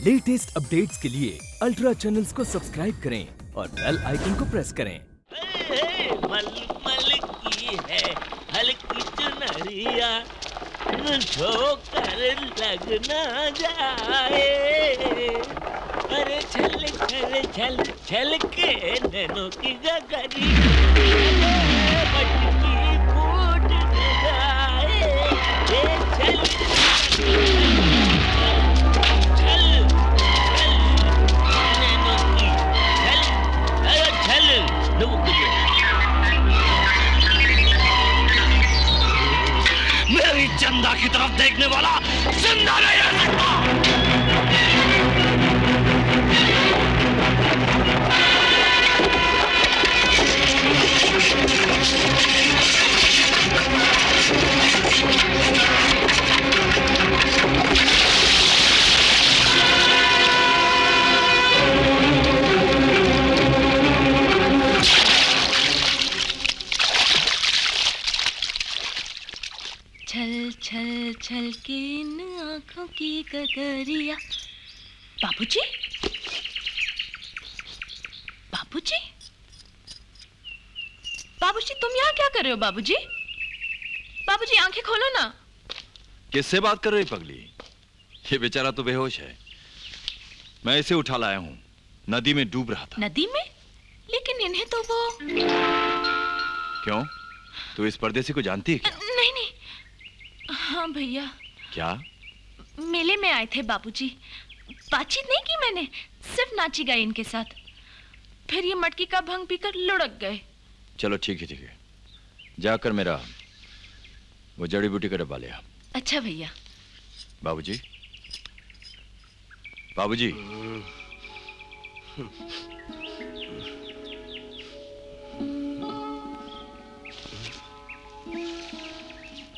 Latest updates के लिए ultra channels को सब्सक्राइब करें और बेल आइकन को प्रेस करें। मलमल की है हल्की चुनरिया, ठोकर लग न जाए। अरे छल छल छल छल के नैनों की गगरी मटकी फूट न जाए। ये छल छल नैनों की छल, अरे छल रुक जा। मेरी चंदा की तरफ देखने वाला जिंदा नहीं रह सकता। छल छल छल के इन आँखों की गगरिया। बाबूजी, बाबूजी, बाबूजी, तुम यहाँ क्या कर रहे हो? बाबूजी, बाबूजी, आंखें खोलो ना। किससे बात कर रही पगली? ये बेचारा तो बेहोश है। मैं इसे उठा लाया हूँ, नदी में डूब रहा था। नदी में? लेकिन इन्हें तो वो... क्यों? तू इस परदेसी को जानती है क्या? नहीं नहीं। हाँ भैया। क्या? मेले में आए थे बाबूजी। बातचीत नहीं की मैंने, सिर्फ नाची गई इनके साथ। फिर ये मटकी का भंग पीकर लुढ़क गए। चलो ठीक है ठीक है, जाकर मेरा वो जड़ी बूटी का डब्बा ले आ। अच्छा भैया। बाबूजी, बाबूजी।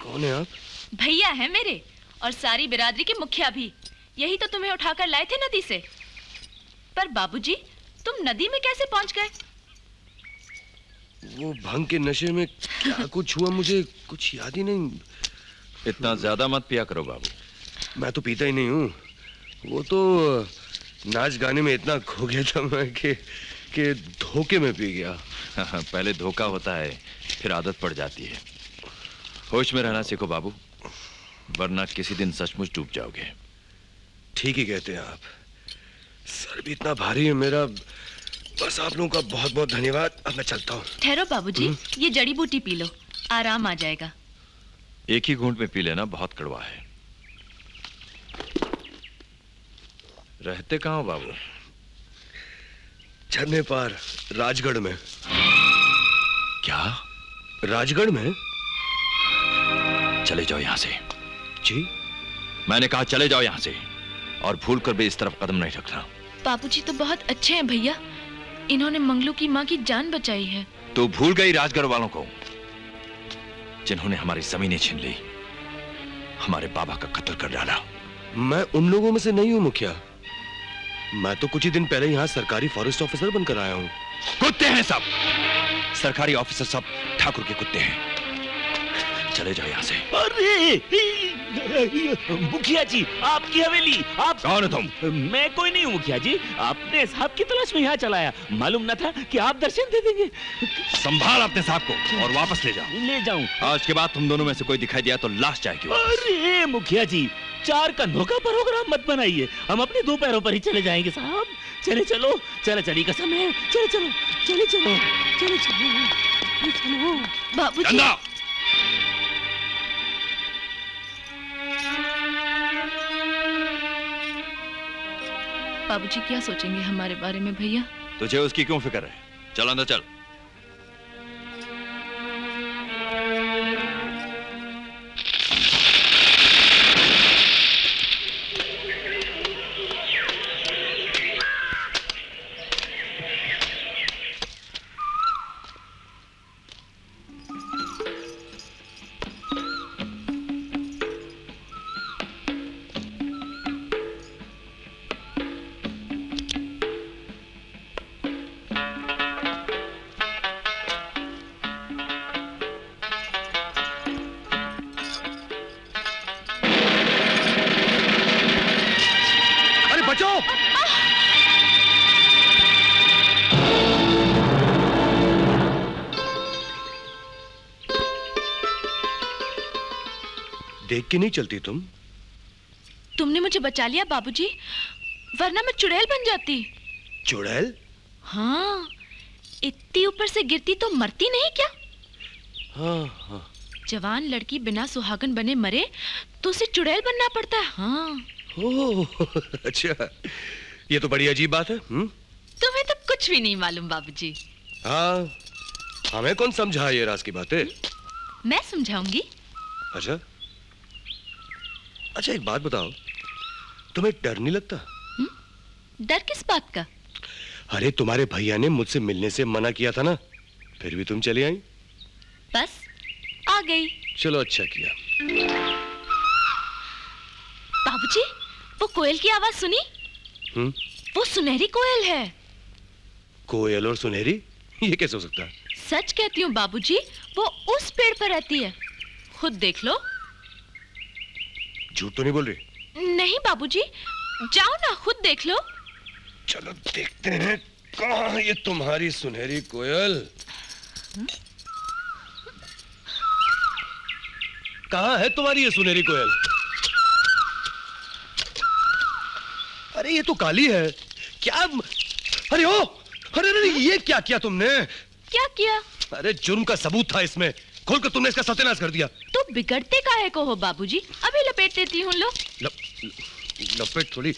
कौन है आप? भैया है मेरे, और सारी बिरादरी के मुखिया भी। यही तो तुम्हें उठाकर लाए थे नदी से। पर बाबूजी, तुम नदी में कैसे पहुंच गए? वो भंग के नशे में क्या कुछ हुआ, मुझे कुछ याद ही नहीं। इतना ज्यादा मत पिया करो बाबू। मैं तो पीता ही नहीं हूँ। वो तो नाच गाने में इतना खो गया था मैं कि धोखे में पी गया। पहले धोखा होता है, फिर आदत पड़ जाती है। होश में रहना सीखो बाबू, वरना किसी दिन सचमुच डूब जाओगे। ठीक ही कहते हैं आप। सर भी इतना भारी है मेरा। बस आप लोगों का बहुत बहुत धन्यवाद। अब मैं चलता हूँ। ठहरो बाबूजी, ये जड़ी बूटी पी लो, आराम आ जाएगा। एक ही घूंट में पी लेना, बहुत कड़वा है। रहते कहाँ हो बाबू? झरने पार, राजगढ़ में। क्या? राजगढ़ में? चले जाओ यहाँ से। जी? मैंने कहा चले जाओ यहाँ से, और भूल कर भी इस तरफ कदम नहीं रखना। बाबूजी तो बहुत अच्छे हैं भैया, इन्होंने मंगलू की माँ की जान बचाई है। तो भूल गई राजगढ़ वालों को, जिन्होंने हमारी जमीनें छीन ली, हमारे बाबा का कत्ल कर डाला। मैं उन लोगों में से नहीं हूँ मुखिया। मैं तो कुछ ही दिन पहले यहाँ सरकारी फॉरेस्ट ऑफिसर बनकर आया हूँ। कुत्ते हैं सब, सरकारी ऑफिसर सब ठाकुर के कुत्ते हैं। चले जाओ यहाँ से। अरे मुखिया जी, आपकी हवेली। आप कौन हो तुम? मैं कोई नहीं हूँ मुखिया जी, आपने साहब की तलाश में यहाँ चलाया। मालूम न था कि आप दर्शन दे देंगे। संभाल अपने साहब को और वापस ले जाओ। ले जाऊं? आज के बाद तुम दोनों में से कोई दिखाई दिया तो लाश जाएगी वापस। अरे मुखिया जी, 4 कंधों का प्रोग्राम मत बनाइए। हम अपने 2 पैरों पर ही चले जाएंगे साहब। चले चलो, चला चली का समय है। चले चलो, चले चलो, चले चलो, चलो। बाबूजी, बाबूजी क्या सोचेंगे हमारे बारे में भैया? तुझे उसकी क्यों फिक्र है? चल अंदर चल। जाओ। देख के नहीं चलती तुम? तुमने मुझे बचा लिया बाबूजी, वरना मैं चुड़ैल बन जाती। चुड़ैल? हाँ, इतनी ऊपर से गिरती तो मरती नहीं क्या? हाँ हाँ। जवान लड़की बिना सुहागन बने मरे तो उसे चुड़ैल बनना पड़ता है। हाँ। ओह, अच्छा, ये तो बड़ी अजीब बात है। तुम्हें तो कुछ भी नहीं मालूम बाबूजी। हाँ, हमें कौन समझा ये राज की बातें? मैं समझाऊंगी। अच्छा अच्छा, एक बात बताओ, तुम्हें डर नहीं लगता? डर किस बात का? अरे तुम्हारे भैया ने मुझसे मिलने से मना किया था ना, फिर भी तुम चली आई। बस आ गई। चलो अच्छा किया। बाबूजी, वो कोयल की आवाज सुनी? वो सुनहरी कोयल है। कोयल और सुनहरी, ये कैसे हो सकता है? सच कहती हूँ बाबूजी, वो उस पेड़ पर रहती है, खुद देख लो। झूठ तो नहीं बोल रही? नहीं बाबूजी, जाओ ना, खुद देख लो। चलो देखते हैं कहाँ है ये तुम्हारी सुनहरी कोयल। कहाँ है तुम्हारी ये सुनहरी कोयल? अरे ये तो काली है। क्या? अरे ओ, अरे अरे ये क्या किया तुमने? क्या किया? अरे जुर्म का सबूत था इसमें, खोलकर तुमने इसका सत्यानाश कर दिया। तो बिगड़ते काहे को हो बाबूजी? अभी लपेट देती हूँ। लो। लपेट थोड़ी।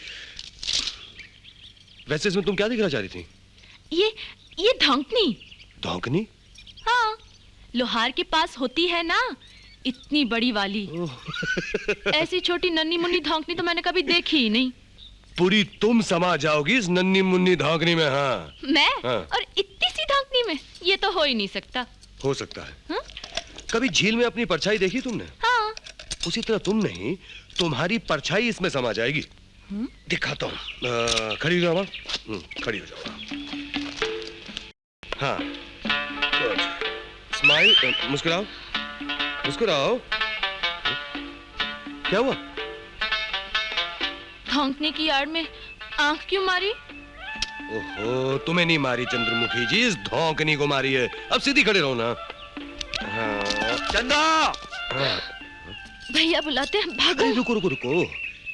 वैसे इसमें तुम क्या दिखना चाह रही थी? ये धौंकनी। धौंकनी? हाँ, लोहार के पास होती है ना, इतनी बड़ी वाली। ऐसी छोटी नन्ही मुन्नी धौंकनी तो मैंने कभी देखी ही नहीं। पूरी तुम समा जाओगी इस नन्ही मुन्नी धौंकनी में। हाँ मैं? हाँ। और इतनी सी धौंकनी में? ये तो हो ही नहीं सकता। हो सकता है। हाँ? कभी झील में अपनी परछाई देखी तुमने? हाँ। उसी तरह तुम नहीं, तुम्हारी परछाई इसमें समा जाएगी। दिखाता हूँ। खड़ी हो जाओ। खड़ी हो जाओ। हाँ, स्माइल, मुस्कुराओ मुस्कुराओ। क्या हुआ? धौंकने की आड़ में आंख क्यों मारी? ओहो, तुम्हें नहीं मारी चंद्रमुखी जी, इस धौंकनी को मारी है। अब सीधी खड़े रहो ना। हाँ। चंदा! हाँ। भैया बुलाते हैं, भागो। अरे रुको रुको रुको,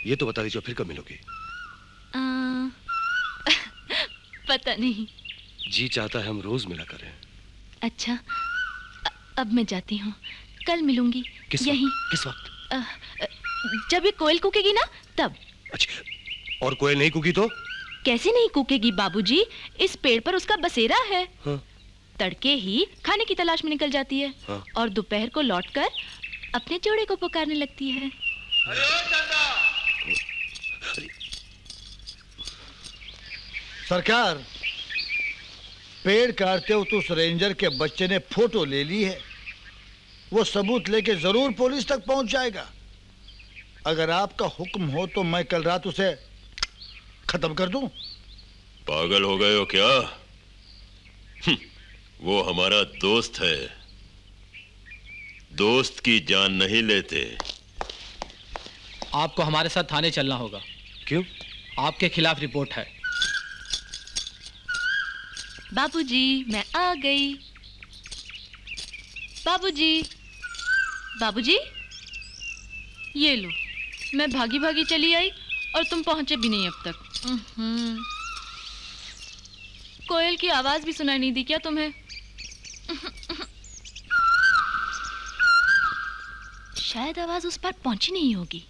ये तो बता दीजिए फिर कब मिलोगे? पता नहीं। जी चाहता है हम रोज मिला करें। अच्छा, अब मैं जाती हूँ, कल मिलूंगी। यहीं। किस वक्त? जब ये कोयल कूकेगी ना, तब। अच्छा, और कोयल नहीं कूकी तो? कैसे नहीं कूकेगी बाबूजी, इस पेड़ पर उसका बसेरा है। हाँ। तड़के ही खाने की तलाश में निकल जाती है। हाँ। और दोपहर को लौटकर अपने जोड़े को पुकारने लगती है। सरकार, पेड़ काटते हुए उस रेंजर के बच्चे ने फोटो ले ली है। वो सबूत लेके जरूर पुलिस तक पहुंच जाएगा। अगर आपका हुक्म हो तो मैं कल रात उसे खत्म कर दूं। पागल हो गए हो क्या? वो हमारा दोस्त है, दोस्त की जान नहीं लेते। आपको हमारे साथ थाने चलना होगा। क्यों? आपके खिलाफ रिपोर्ट है। बाबूजी, मैं आ गई। बाबूजी, बाबूजी, ये लो, मैं भागी भागी चली आई और तुम पहुंचे भी नहीं अब तक। कोयल की आवाज भी सुनाई नहीं दी क्या तुम्हें? शायद आवाज उस पर पहुंची नहीं होगी।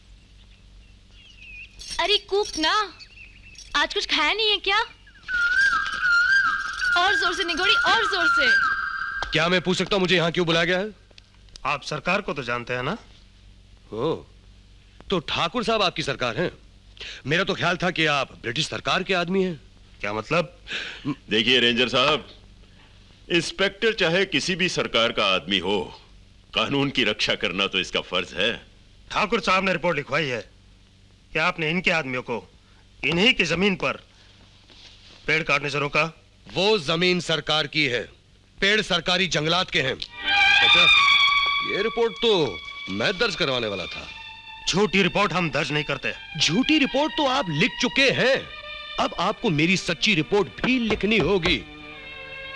अरे कूक ना, आज कुछ खाया नहीं है क्या? और जोर से निगोड़ी, और जोर से। क्या मैं पूछ सकता हूँ मुझे यहाँ क्यों बुलाया गया है? आप सरकार को तो जानते हैं ना? ओ, तो ठाकुर साहब आपकी सरकार हैं। मेरा तो ख्याल था कि आप ब्रिटिश सरकार के आदमी हैं। क्या मतलब? देखिए रेंजर साहब, इंस्पेक्टर चाहे किसी भी सरकार का आदमी हो, कानून की रक्षा करना तो इसका फर्ज है। ठाकुर साहब ने रिपोर्ट लिखवाई है कि आपने इनके आदमियों को इन्हीं की जमीन पर पेड़ काटने से रोका। वो जमीन सरकार की है, पेड़ सरकारी जंगलात के हैं। अच्छा, ये रिपोर्ट तो मैं दर्ज करवाने वाला था। झूठी रिपोर्ट हम दर्ज नहीं करते। झूठी रिपोर्ट तो आप लिख चुके हैं, अब आपको मेरी सच्ची रिपोर्ट भी लिखनी होगी।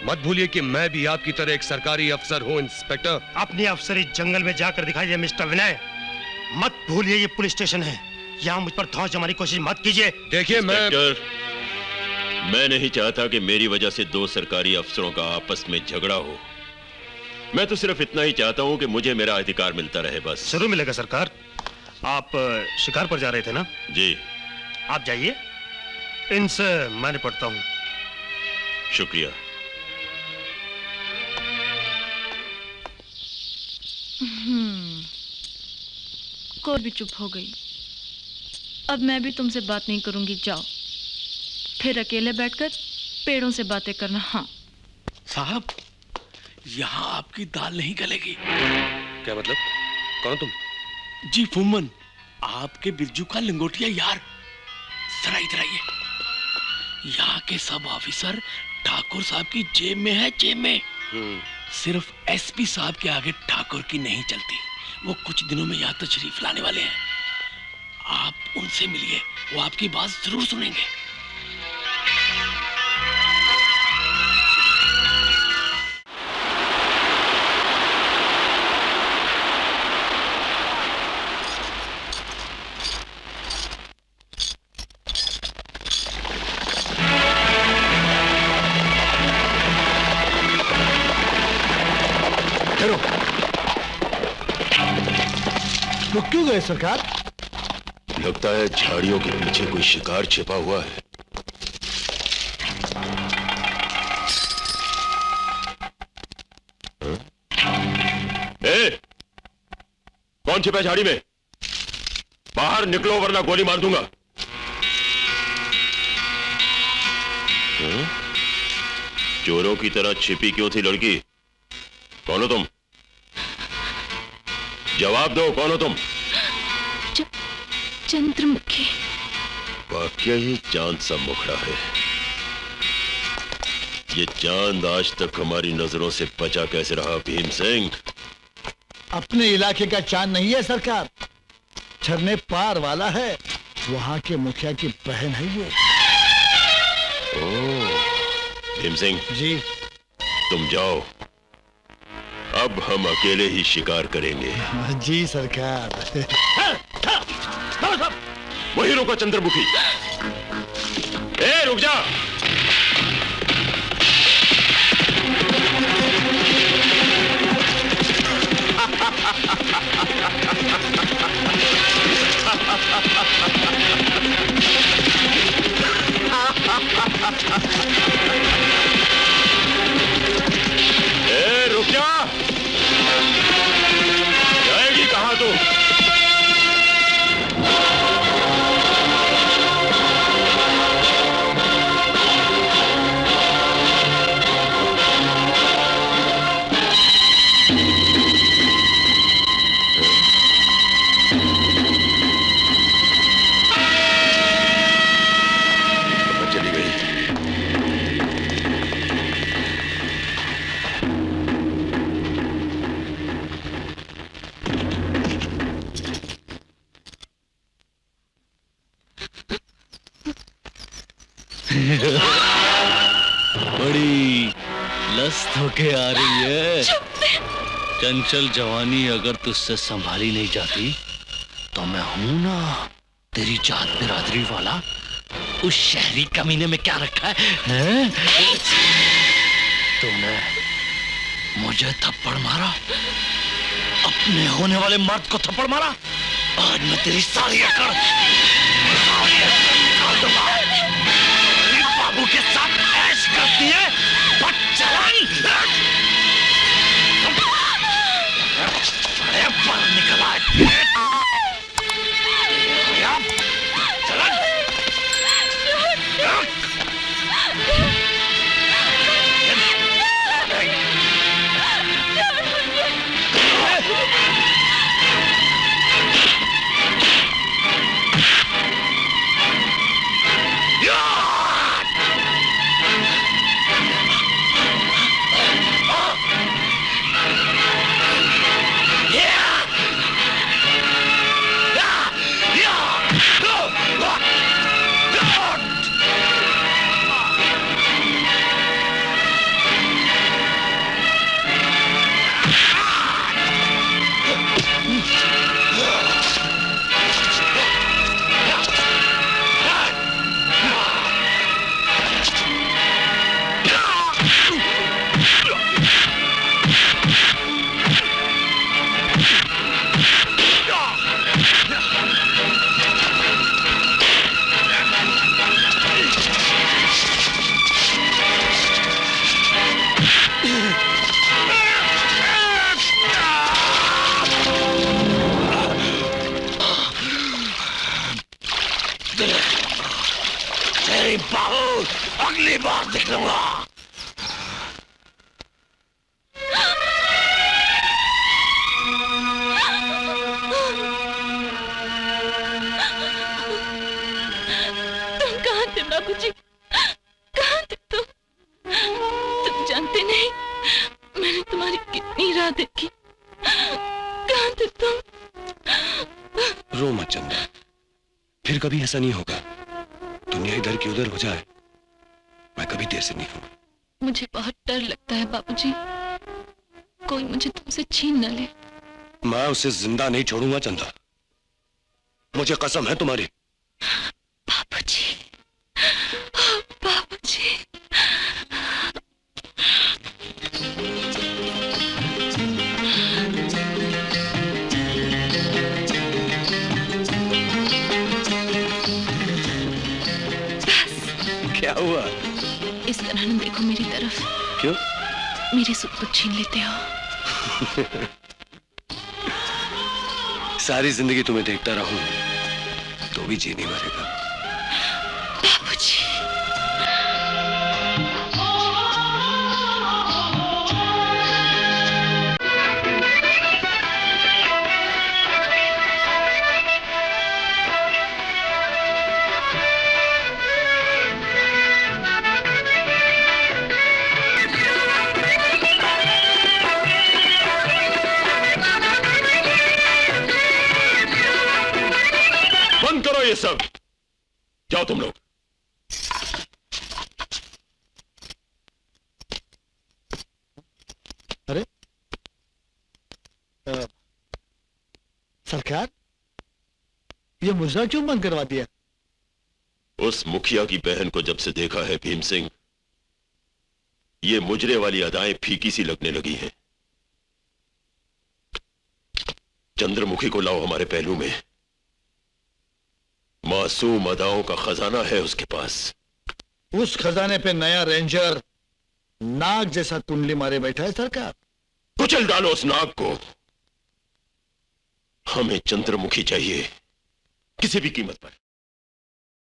मत भूलिए कि मैं भी आपकी तरह एक सरकारी अफसर हूं, इंस्पेक्टर। अपनी अफसरी जंगल में जाकर दिखाइए मिस्टर विनय। मत भूलिए ये पुलिस स्टेशन है, यहाँ मुझ पर धौंस जमाने की कोशिश मत कीजिए। देखिए मैं नहीं चाहता कि मेरी वजह से दो सरकारी अफसरों का आपस में झगड़ा हो। मैं तो सिर्फ इतना ही चाहता हूं कि मुझे मेरा अधिकार मिलता रहे, बस। जरूर मिलेगा सरकार। आप शिकार पर जा रहे थे ना? जी। आप जाइए, इनसे मैं निपटता हूं। शुक्रिया। कौर भी चुप हो गई। अब मैं भी तुमसे बात नहीं करूंगी, जाओ। फिर अकेले बैठकर पेड़ों से बातें करना। हाँ साहब, यहाँ आपकी दाल नहीं गलेगी। क्या मतलब? कौन तुम? जी फुम्मन, आपके बिरजू का लंगोटिया यार। जरा इधर आइए। यहाँ के सब ऑफिसर ठाकुर साहब की जेब में है, जेब में। सिर्फ एसपी साहब के आगे ठाकुर की नहीं चलती। वो कुछ दिनों में यहाँ तशरीफ लाने वाले हैं। आप उनसे मिलिए, वो आपकी बात जरूर सुनेंगे। तो क्यों गए सरकार? लगता है झाड़ियों के पीछे कोई शिकार छिपा हुआ है। कौन छिपा है झाड़ी में? बाहर निकलो वरना गोली मार दूंगा। चोरों की तरह छिपी क्यों थी लड़की? कौन हो तुम? जवाब दो, कौन हो तुम? चंद्रमुखी। वाकई ही चांद सा मुखड़ा है। ये चांद आज तक हमारी नजरों से बचा कैसे रहा भीम सिंह? अपने इलाके का चांद नहीं है सरकार, झरने पार वाला है। वहां के मुखिया की बहन है ये। ओह, भीम सिंह जी। तुम जाओ, अब हम अकेले ही शिकार करेंगे। जी सरकार। वही रुको चंद्रमुखी। रुक जा। रुक जा। जाएगी कहां तू? चली गई। बड़ी लस्त होके आ रही है। चंचल जवानी अगर तुझसे संभाली नहीं जाती तो मैं हूं ना, तेरी जात बिरादरी वाला। उस शहरी कमीने में क्या रखा है? तूने मुझे थप्पड़ मारा, अपने होने वाले मर्द को थप्पड़ मारा। आज मैं तेरी सारी अकड़ निकाल दूंगा। बाबू के साथ ऐश करती है बच्चन। अरे पर निकल आए। अपनी बाहों अगली बार दिखूंगा। तुम कहाँ थे बाबूजी? कहाँ थे तुम? तुम जानते नहीं मैंने तुम्हारी कितनी राह देखी। कहाँ थे तुम? रो मत चंदा, फिर कभी ऐसा नहीं होगा। दुनिया इधर की उधर हो जाए, मैं कभी देर से नहीं हूं। मुझे बहुत डर लगता है बाबूजी, कोई मुझे तुमसे छीन न ले। मैं उसे जिंदा नहीं छोड़ूंगा चंदा, मुझे कसम है तुम्हारी। बाबूजी, ओ बाबूजी। क्या हुआ? इस तरह न देखो मेरी तरफ। क्यों? मेरी सुख को छीन लेते हो। सारी जिंदगी तुम्हें देखता रहूं तो भी जी नहीं मरेगा। बाबूजी। बंद करो ये सब, जाओ तुम लोग। अरे सरकार, ये मुजरा क्यों बंद करवा दिया? उस मुखिया की बहन को जब से देखा है भीम सिंह, ये मुजरे वाली अदाएं फीकी सी लगने लगी हैं। चंद्रमुखी को लाओ हमारे पहलू में। मासूम अदाओं का खजाना है उसके पास। उस खजाने पे नया रेंजर नाग जैसा कुंडली मारे बैठा है सरकार। कुचल डालो उस नाग को। हमें चंद्रमुखी चाहिए, किसी भी कीमत पर।